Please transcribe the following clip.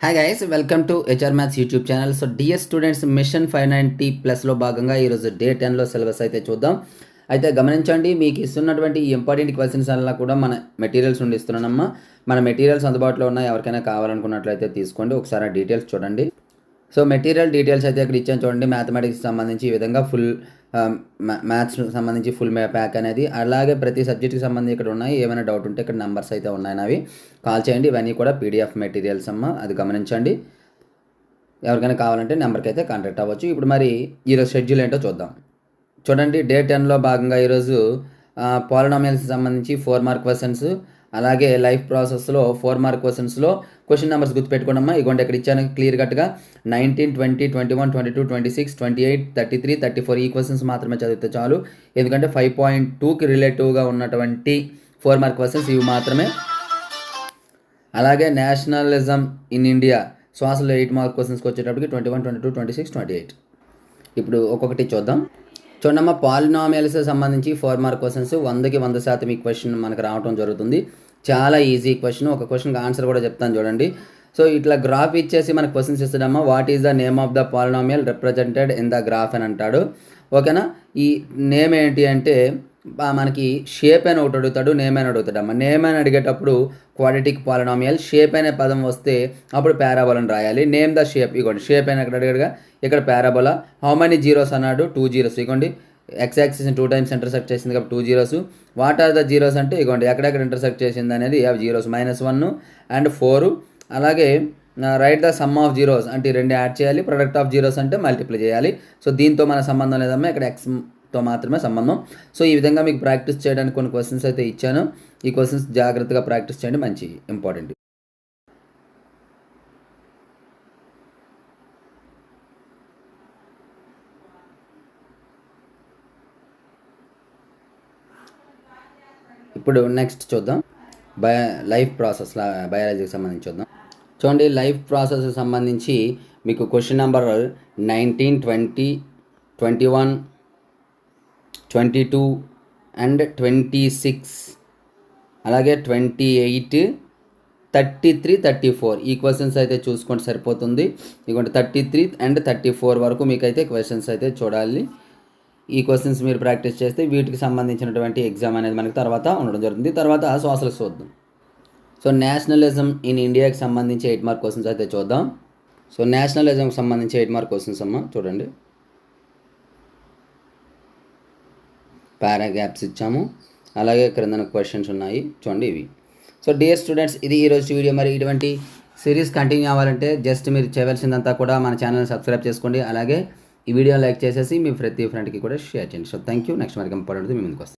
Hi guys, welcome to HR maths YouTube channel. So DS students mission 590+లో భాగంగా ఈరోజు day 10లో syllabus అయితే చూద్దాం. అయితే గమనించండి, మీకు ఇస్తున్నటువంటి ఈ ఇంపార్టెంట్ క్వశ్చన్స్ అలా కూడా మన మెటీరియల్స్ నుండి ఇస్తున్నానమ్మా. మన మెటీరియల్స్ అందుబాటులో ఉన్నాయి, ఎవరికైనా కావాలనుకున్నట్లయితే తీసుకోండి. ఒకసారి ఆ డీటెయిల్స్ చూడండి. సో మెటీరియల్ డీటెయిల్స్ అయితే ఇక్కడ ఇచ్చాను చూడండి. మ్యాథమెటిక్స్కి సంబంధించి ఈ విధంగా ఫుల్ మ్యాథ్స్కి సంబంధించి ఫుల్ ప్యాక్ అనేది, అలాగే ప్రతి సబ్జెక్ట్కి సంబంధించి ఇక్కడ ఉన్నాయి. ఏమైనా డౌట్ ఉంటే ఇక్కడ నెంబర్స్ అయితే ఉన్నాయి, అవి కాల్ చేయండి. ఇవన్నీ కూడా పీడిఎఫ్ మెటీరియల్స్ అమ్మ, అది గమనించండి. ఎవరికైనా కావాలంటే నెంబర్కి అయితే కాంటాక్ట్ అవ్వచ్చు. ఇప్పుడు మరి ఈరోజు షెడ్యూల్ ఏంటో చూద్దాం. చూడండి, డే 10లో భాగంగా ఈరోజు పాలినామియల్స్కి సంబంధించి 4 మార్క్ క్వశ్చన్స్, అలాగే లైఫ్ ప్రాసెస్లో 4 మార్క్ క్వశ్చన్స్లో క్వశ్చన్ నెంబర్స్ గుర్తుపెట్టుకోండమ్మా. ఇగోండి ఇక్కడ ఇచ్చాను క్లియర్ కట్గా 19, 20, 21, 22, 26, 28, 33, 34 ఈ క్వశ్చన్స్ మాత్రమే చదివితే చాలు. ఎందుకంటే 5.2కి రిలేటివ్గా ఉన్నటువంటి 4 మార్క్ క్వశ్చన్స్ ఇవి మాత్రమే. అలాగే నేషనలిజం ఇన్ ఇండియా శ్వాసలో 8 మార్క్ క్వశ్చన్స్కి వచ్చేటప్పటికి 21, 22, 26, 28. ఇప్పుడు ఒక్కొక్కటి చూద్దాం. చూడమ్మా, పాలినామియల్స్ సంబంధించి 4 మార్క్ క్వశ్చన్స్ 100కి 100% ఈ క్వశ్చన్ మనకు రావడం జరుగుతుంది. చాలా ఈజీ క్వశ్చన్. ఒక క్వశ్చన్కి ఆన్సర్ కూడా చెప్తాను చూడండి. సో ఇట్లా గ్రాఫ్ ఇచ్చేసి మనకు క్వశ్చన్స్ ఇస్తాడమ్మా. What is the name of the polynomial represented in the graph అని అంటాడు. ఓకేనా, ఈ నేమ్ ఏంటి అంటే మనకి షేప్ అని ఒకటి అడుగుతాడు, నేమ్ అని అడుగుతాడమ్మా. నేమ్ అని అడిగేటప్పుడు క్వాడ్రాటిక్ పాలినామియల్, షేప్ అనే పదం వస్తే అప్పుడు పారాబోలా అని రాయాలి. నేమ్ ద షేప్, ఇగోండి షేప్ అని అక్కడ అడిగాడుగా, ఇక్కడ పారాబోలా. హౌ మెనీ జీరోస్ అన్నాడు, 2 జీరోస్. ఇగోండి ఎక్స్ యాక్సిస్ 2 టైమ్స్ ఇంటర్సెక్ట్ చేసింది కాబట్టి 2 zeros. What are the zeros అంటే ఇగోండి ఎక్కడెక్కడ ఇంటర్సెక్ట్ చేసింది అనేది అవి జీరోస్, -1 అండ్ 4. అలాగే right the sum of zeros అంటే 2 యాడ్ చేయాలి. ప్రొడక్ట్ ఆఫ్ జీరోస్ అంటే మల్టిప్లై చేయాలి. సో దీంతో మన సంబంధం లేదమ్మా, ఇక్కడ ఎక్స్తో మాత్రమే సంబంధం. సో ఈ విధంగా మీకు ప్రాక్టీస్ చేయడానికి కొన్ని క్వశ్చన్స్ అయితే ఇచ్చాను. ఈ క్వశ్చన్స్ జాగ్రత్తగా ప్రాక్టీస్ చేయండి, మంచి ఇంపార్టెంట్. ఇప్పుడు నెక్స్ట్ చూద్దాం, లైఫ్ ప్రాసెస్ బయాలజీకి సంబంధించి చూద్దాం. చూడండి, లైఫ్ ప్రాసెస్కి సంబంధించి మీకు క్వశ్చన్ నెంబర్ 19, 20, 21, 22 అండ్ 26, అలాగే 28, 33, 34 ఈ క్వశ్చన్స్ అయితే చూసుకుంటే సరిపోతుంది. ఇదిగోండి 33 అండ్ 34 వరకు మీకైతే క్వశ్చన్స్ అయితే చూడాలి. ఈ క్వశ్చన్స్ మీరు ప్రాక్టీస్ చేస్తే వీటికి సంబంధించినటువంటి ఎగ్జామ్ అనేది మనకి తర్వాత ఉండడం జరుగుతుంది. తర్వాత సోషల్ చూద్దాం. సో నేషనలిజం ఇన్ ఇండియాకి సంబంధించి 8 మార్క్ క్వశ్చన్స్ అయితే చూద్దాం. సో నేషనలిజంకి సంబంధించి 8 మార్క్ క్వశ్చన్స్ అమ్మ, చూడండి. పారాగ్రాఫ్స్ ఇచ్చాము, అలాగే క్రిందన క్వశ్చన్స్ ఉన్నాయి చూడండి ఇవి. సో డియర్ స్టూడెంట్స్, ఇది ఈరోజు వీడియో. మరి ఇటువంటి సిరీస్ కంటిన్యూ అవ్వాలంటే జస్ట్ మీరు చేయవలసిందంతా కూడా మన ఛానల్ని సబ్స్క్రైబ్ చేసుకోండి. అలాగే ఈ వీడియో లైక్ చేసేసి మీ ప్రతి ఫ్రెండ్కి కూడా షేర్ చేయండి. So thank you. నెక్స్ట్ మరి ఇంపార్టెంట్ మీ ముందుకు వస్తాను.